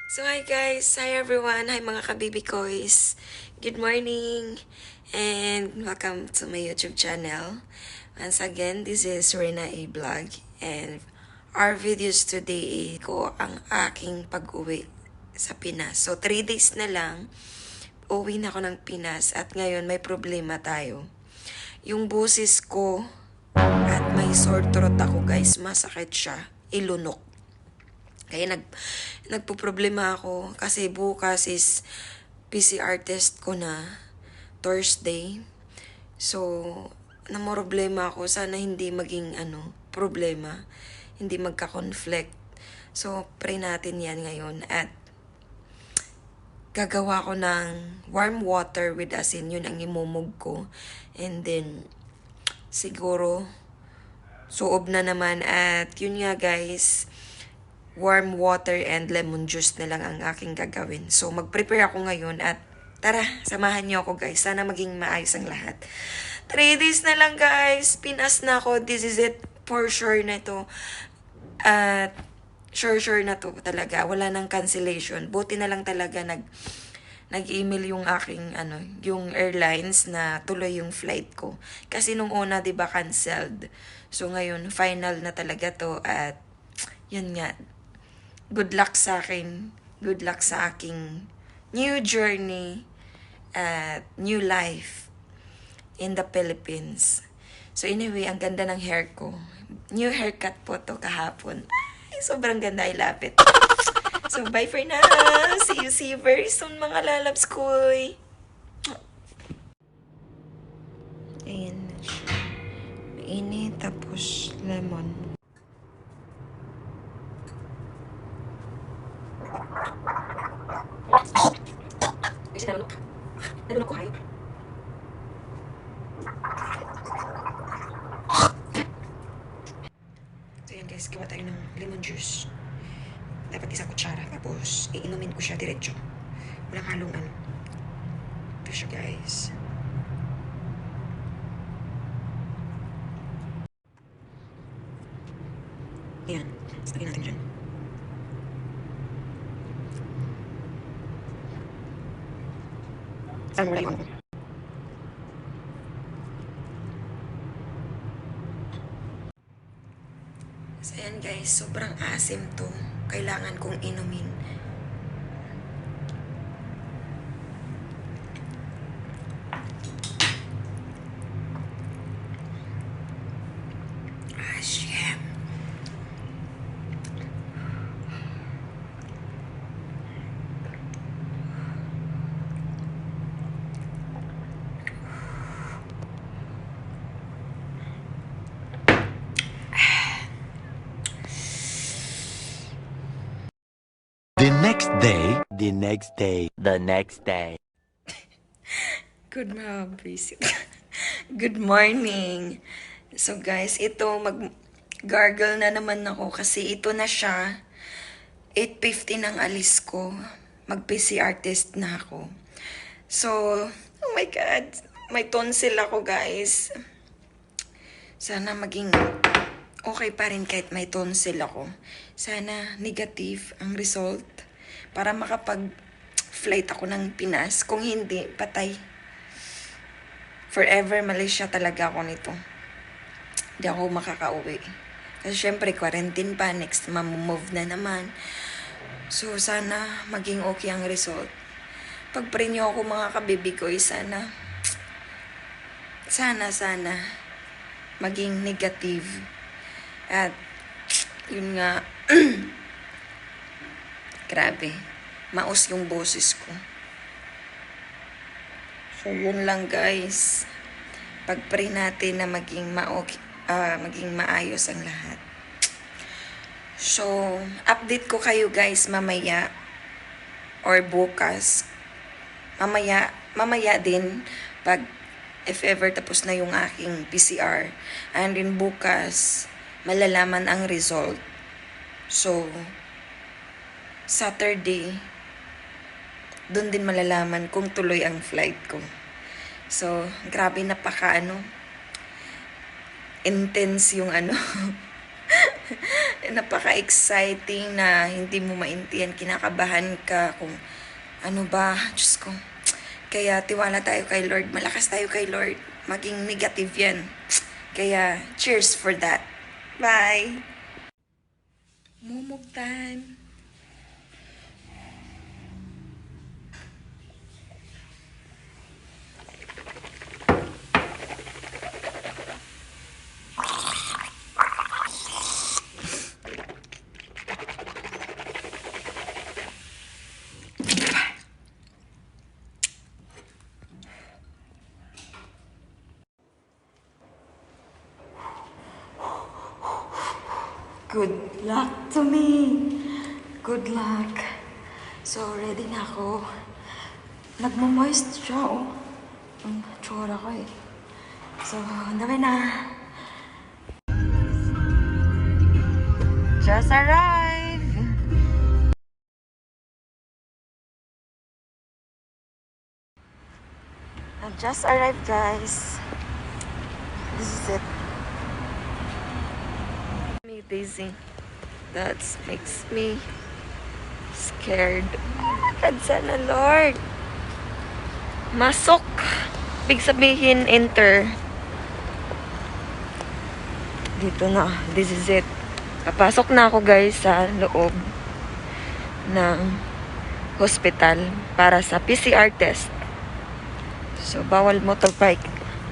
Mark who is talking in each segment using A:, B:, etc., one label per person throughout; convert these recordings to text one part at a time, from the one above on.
A: So hi guys, hi everyone, hi mga kabibi koys. Good morning and welcome to my YouTube channel. Once again, this is Rena A Vlog and our videos today ko ang aking pag-uwi sa Pinas. So 3 days na lang, uwi na ako ng Pinas at ngayon may problema tayo. Yung busis ko at may sore throat ako guys, masakit siya, ilunok. Kaya nagpo-problema ako kasi bukas is PCR test ko na Thursday. So, namoroblema ako. Sana hindi maging problema. Hindi magka-conflict. So, pray natin yan ngayon. At gagawa ko ng warm water with asin. Yun ang imumog ko. And then, siguro, suob na naman. At yun nga guys, warm water and lemon juice na lang ang aking gagawin. So, mag-prepare ako ngayon at tara, samahan niyo ako guys. Sana maging maayos ang lahat. 3 days na lang guys. Pinas na ako. This is it. For sure na to. At sure na to talaga. Wala nang cancellation. Buti na lang talaga nag-email yung aking yung airlines na tuloy yung flight ko. Kasi nung una 'di ba canceled. So ngayon final na talaga to at yun nga. Good luck sa akin. Good luck sa aking new journey at new life in the Philippines. So anyway, ang ganda ng hair ko. New haircut po to kahapon. Ay, sobrang ganda. I love it. So bye for now. See you very soon mga lalabs koy. Ayan na siya. Mainit tapos lemon. Kasi nalunok ko kayo. So yan guys, gawa tayo ng lemon juice. Dapat isang kutsara. Tapos, iinumin ko siya diretso. Walang halong Ito siya guys. Ayan. Lagyan natin dyan. Saan mo wala yung So, ayan guys, sobrang asim to. Kailangan kong inumin. Asim.
B: The next day.
A: Good Good morning. So guys, ito mag-gargle na naman ako kasi ito na siya. 8:50 ng alis ko. Mag-PCR test na ako. So, oh my God. May tonsil ako guys. Sana maging okay pa rin kahit may tonsil ako. Sana negative ang result para makapag-flight ako ng Pinas. Kung hindi, patay. Forever Malaysia talaga ako nito. Hindi ako makakauwi. Kasi syempre, quarantine pa. Next, mamove na naman. So, sana maging okay ang result. Pag-pray niyo ako mga kabibi ko, sana maging negative. At, yun nga, grabe. Maos yung boses ko. So, yun lang guys. Pag-pray natin na maging maayos ang lahat. So, update ko kayo guys mamaya or bukas. Mamaya din pag if ever tapos na yung aking PCR. And then bukas, malalaman ang result. So, Saturday, doon din malalaman kung tuloy ang flight ko. So, grabe intense yung napaka-exciting na hindi mo maintindihan, kinakabahan ka kung ano ba, Diyos ko. Kaya tiwala tayo kay Lord, malakas tayo kay Lord, maging negative yan. Kaya cheers for that. Bye! Mumog time! Good luck to me. Good luck. So, ready na ako. Nagmamoist siya, oh. Ang tsura ko eh. So, ang dami na. Just arrived. I just arrived, guys. This is it. Me dizzy. That makes me scared. Kadsa na, Lord. Masok. Big sabihin, enter. Dito na. This is it. Papasok na ako, guys, sa loob ng hospital para sa PCR test. So, bawal motorbike.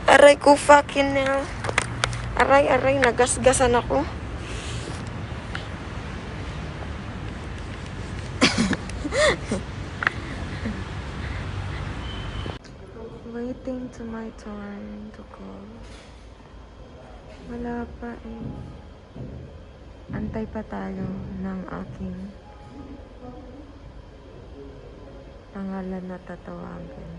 A: Aray ko, fucking hell. Aray, nagasgasan ako. Waiting to my turn to call. Wala pa eh. Antay pa tayo ng aking pangalan na tatawagan.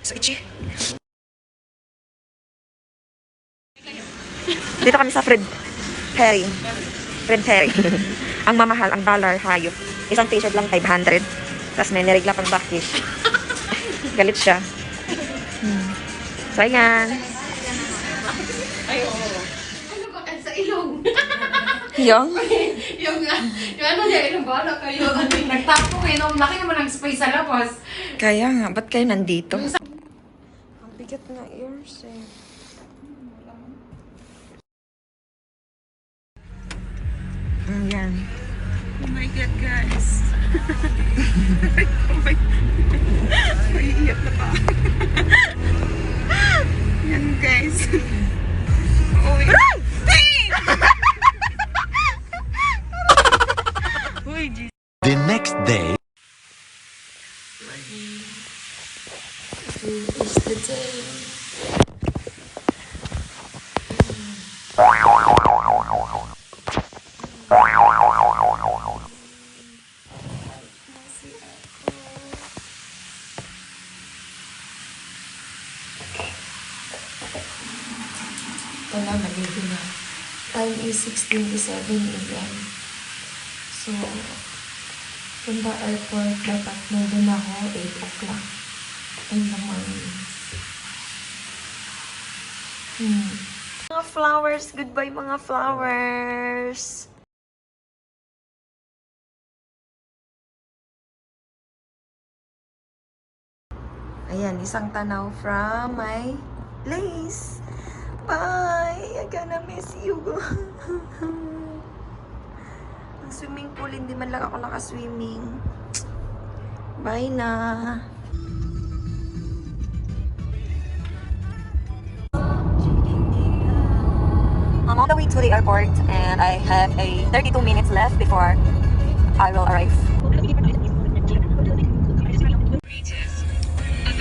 A: So, Ichi. Dito kami sa Fred Perry. Ang mamahal, ang dollar, hayop. Isang t-shirt lang, 500. Tapos may niregla pang backish. Galit siya. So, ayan.
C: Ay, oo. Ano ba ka sa ilong?
A: Yung?
C: yung ano niya, ilong bala kayo. Nagtapo kayo, no? Laki naman ang space sa labas.
A: Kaya nga, ba't kayo nandito? Ang bigat na ears eh. Ayan. Oh my God, guys. Oh my God. Iiyak na pa. Yan, guys. Oh my God.
B: The next day.
A: Is the day. Wala, naligo na. Time is 6:27 a.m. So, from the airport, dapat nandun ako 8 o'clock in the morning. Mga flowers. Goodbye, mga flowers. Ayan, isang tanaw from my place. Bye! I'm gonna miss you. Ang swimming pool, hindi man lang ako nakaswimming. Bye na! I'm on the way to the airport and I have a 32 minutes left before I will arrive.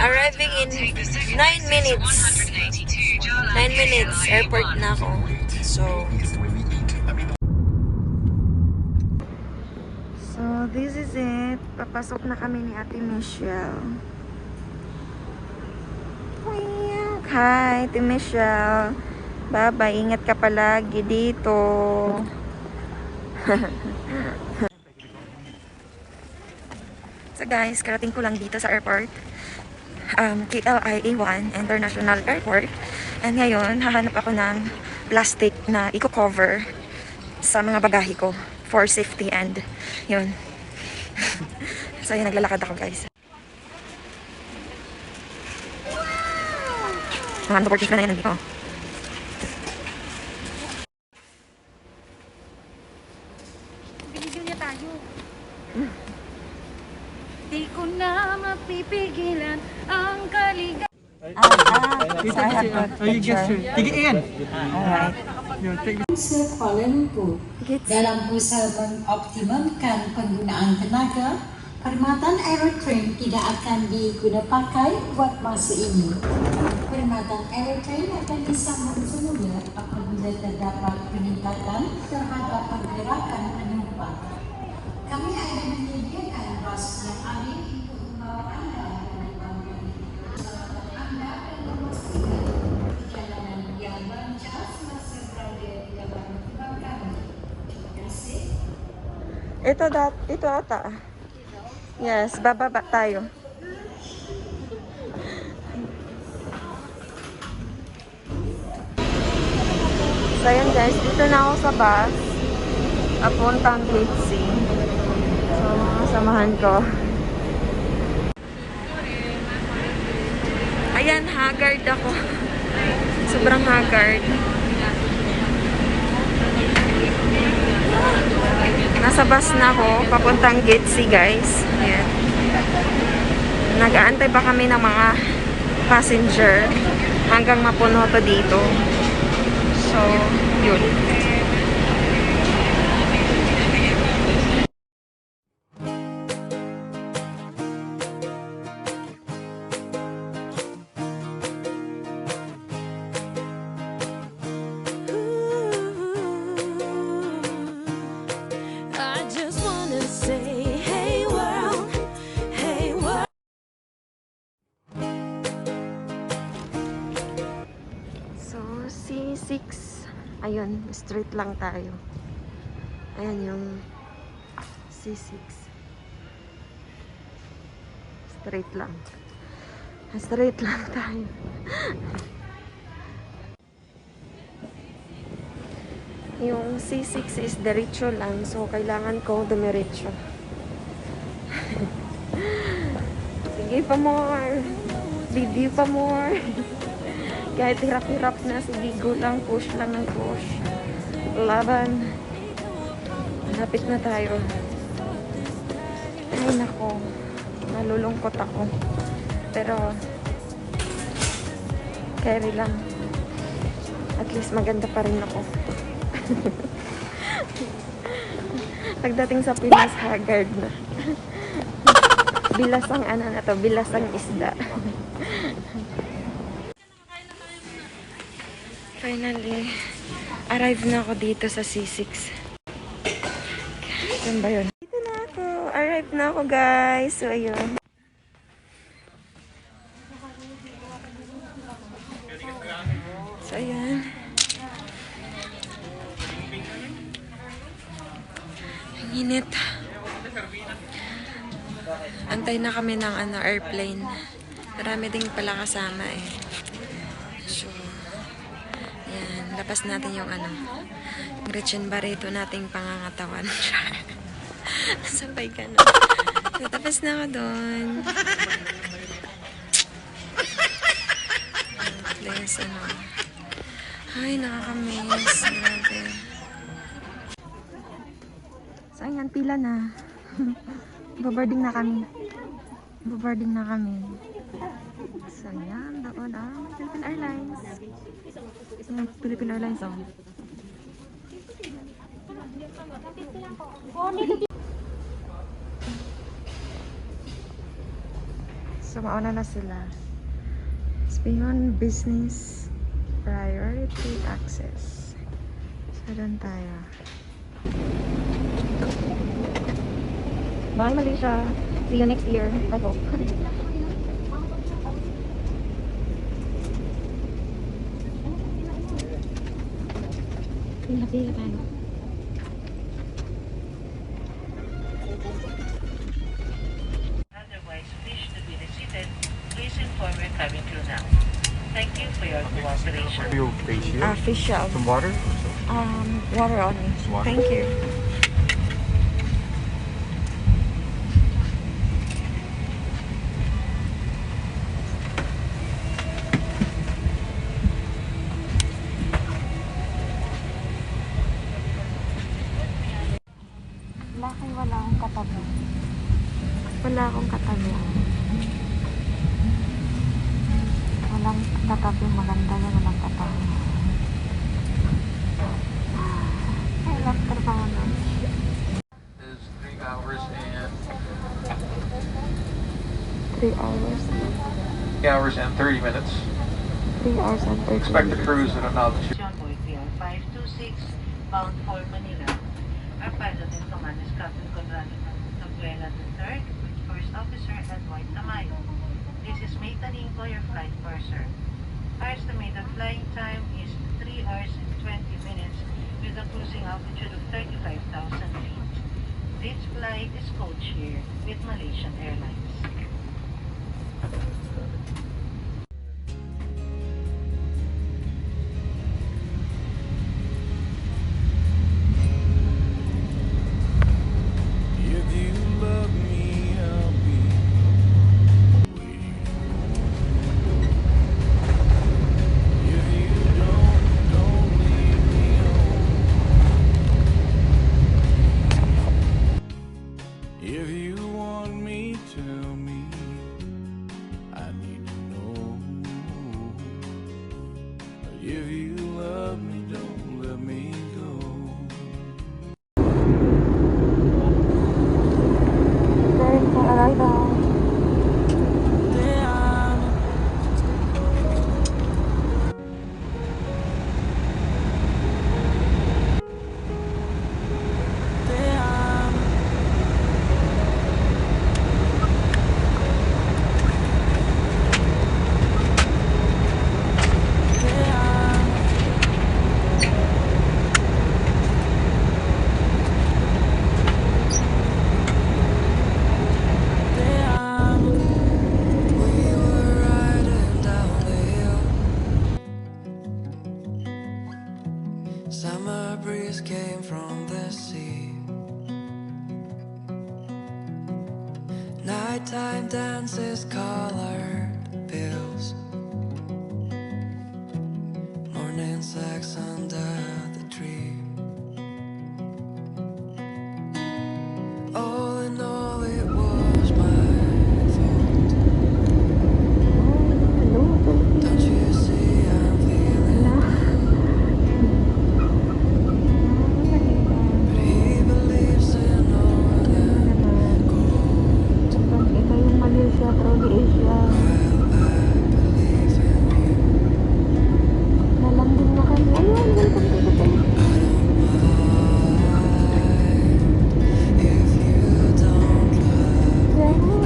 A: Arriving in 9 minutes. 9 minutes, airport na ako. So this is it. Papasok na kami ni Ate Michelle. Hi, Ate Michelle. Bye-bye. Ingat ka palagi dito. So guys, karating ko lang dito sa airport. KLIA1 International Airport. And ngayon, hahanap ako ng plastic na i-cover sa mga bagahe ko for safety and yun. So yun, naglalakad ako guys. Mga opportunity na yun nandito.
C: Binigyan niya tayo. Di ko na mapipigilan ang kaligayahan.
D: Sa Kuala Lumpur, dalam berusaha mengoptimumkan penggunaan tenaga, perkhidmatan Aerotrain tidak akan diguna pakai buat masa ini. Perkhidmatan Aerotrain akan disambung semula apabila terdapat peningkatan terhadap pergerakan penumpang. Kami akan menyediakan bas yang alih untuk membawa anda dari bangunan anda dan memastikan perjalanan yang lancar semasa berada di dalam lubang kami. Terima kasih.
A: Ito ata. Yes, bababa tayo. So ayan guys, dito na ako sa bus. Papuntang Gate C. So mga samahan ko. Ayan, haggard ako. Sobrang haggard. Nasa bus na ako, papuntang Gate C guys. Ayan. Nag-aantay pa kami ng mga passenger hanggang mapuno to dito. So, yun.
E: I just wanna say, hey world, hey world.
A: So, C6. Ayun, straight lang tayo. Ayan yung C6. Straight lang. Straight lang tayo. Yung C6 is diretso lang. So, kailangan ko dumiretso. Sige pa more. Video pa more. Kahit hirap-hirap na, sige, go lang, push lang ng push. Laban. Malapit na tayo. Ay, nako. Nalulungkot ako. Pero, carry lang. At least maganda pa rin ako. Pagdating sa Pinas, haggard na. Bilas ang ano na to, bilas ang isda. Finally, arrive na ako dito sa C6. Saan ba yun? Dito na ako. Arrive na ako, guys. So, ayun. So, ayun. Ang init. Antay na kami ng airplane. Marami ding pala kasama eh. So, yan. Lapas natin yung Gretchen Barreto nating pangangatawan. Sabay ka na. Natapos na ako doon. Please, ay, nakakamiss. Grabe. So, ayan, pila na. Boarding na kami. Boarding na kami. So, ayan, doon ang Philippine Airlines. Ayan, Philippine Airlines, oh. So, mauna na sila. It's beyond business priority access. So, doon tayo. Bye, Malaysia. See you next year. I hope. Pila tayo.
F: Your face here.
A: Facial.
F: Some water.
A: Water only.
F: Water.
A: Thank you.
G: Bakit wala akong katabi?
A: Wala akong katabi.
G: Walang katabi, maganda yan, walang katabi. I love trabaho nun.
F: Is 3 hours and
G: 3 hours.
F: 3 hours and 30 minutes.
G: 3 hours and 30
F: Expect to
G: minutes.
F: cruise at an altitude.
H: VR 526 bound for Manila. Our pilot in command is Captain Conrado Nabuela III, First Officer Edward Tamayo. This is maintaining for your flight purser. Our estimated flying time is 3 hours and 20 minutes with a cruising altitude of 35,000 feet. This flight is code-share with Malaysian Airlines.
B: If you want me, tell me. I need to know. If you love me, don't let me go.
G: Preparing for arrival.
E: Summer breeze came from the sea. Nighttime dances, colored pills. Morning sex under the tree. All in all, it was my fault. Don't you see I'm feeling but he believes in all that gold.
G: Ito yung Malaysia, Trolley Asia.
E: I believe in you.
G: Nalanding na kami. Ayun, welcome to the place.
E: If you don't love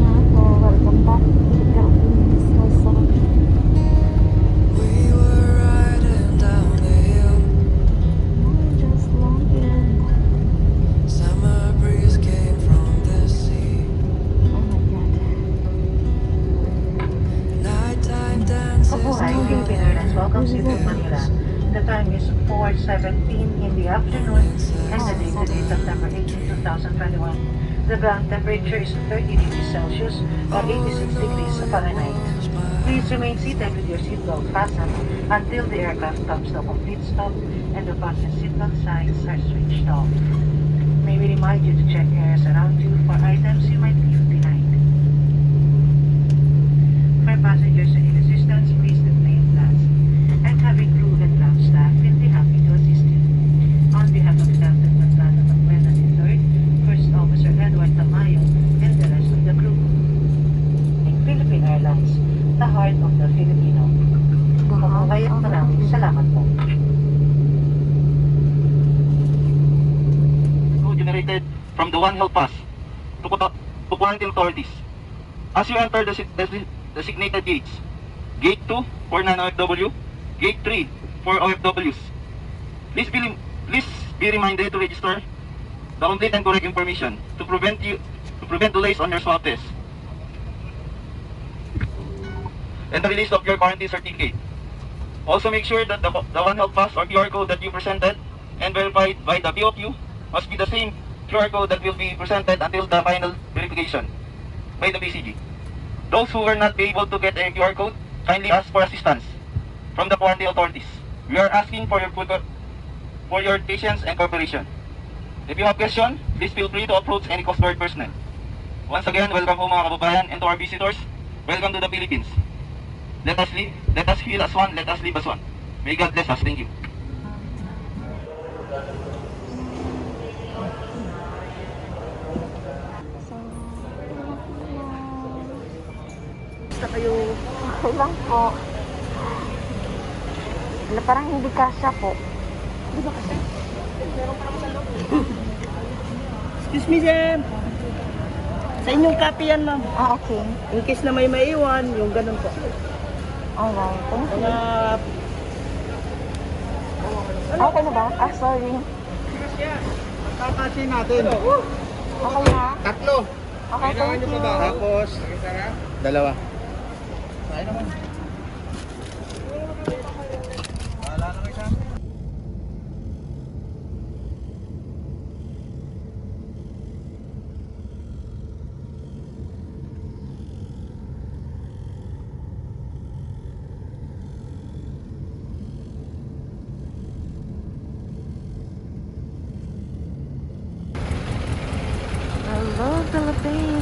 G: Welcome back to the Philippines.
E: we were riding down the hill.
G: Just landed.
E: Summer breeze came from the sea.
G: Oh my god.
E: Nighttime dances,
H: Hi, Philippine Airlines welcomes you to Manila. The time is 4:17 in the afternoon and the date today, September 18, 2021. The ground temperature is 30 degrees Celsius or 86 degrees Fahrenheit. Please remain seated with your seatbelt fastened until the aircraft comes to a complete stop and the fasten seatbelt signs are switched off. May we remind you to check areas around you for items you might leave behind. For passengers who need assistance, please remain last. And having crew and ground staff will be happy to assist you. On behalf of Captain Conrado Nabuela III, First Officer Edward Tamayo, and the rest of the crew. In Philippine Airlines, the heart of the Filipino. Mabuhay at maraming salamat po.
I: Generated from the One Health Pass to quarantine authorities. As you enter the designated gates, Gate 2 for non-OFW, Gate 3 for OFWs, Please be reminded to register the complete and correct information to prevent delays on your swab test. And the release of your quarantine certificate. Also make sure that the One Health Pass or QR code that you presented and verified by the POQ must be the same QR code that will be presented until the final verification by the BCG. Those who were not able to get a QR code, kindly ask for assistance from the quarantine authorities. We are asking for your patience and cooperation. If you have questions, please feel free to approach any Coast Guard personnel. Once again, welcome home mga kababayan, and to our visitors, welcome to the Philippines. Let us heal as one, let us live as one. May God bless us. Thank you.
G: Basta kayo. Okay lang po. Wala, parang hindi kasya po. Hindi ba kasya?
J: Excuse me, Jem. Sa inyong copy yan, ma'am.
G: Ah, okay.
J: In case na may maiwan, yung ganun po.
G: Alright, thank you.
J: Mga...
G: Okay na ba? Ah, sorry.
J: Kakasi natin.
G: Okay na?
J: Tatlo.
G: Okay, thank you.
J: Tapos, dalawa. Kaya naman. Wala na kayo sa amin.
G: Hello, Philippines.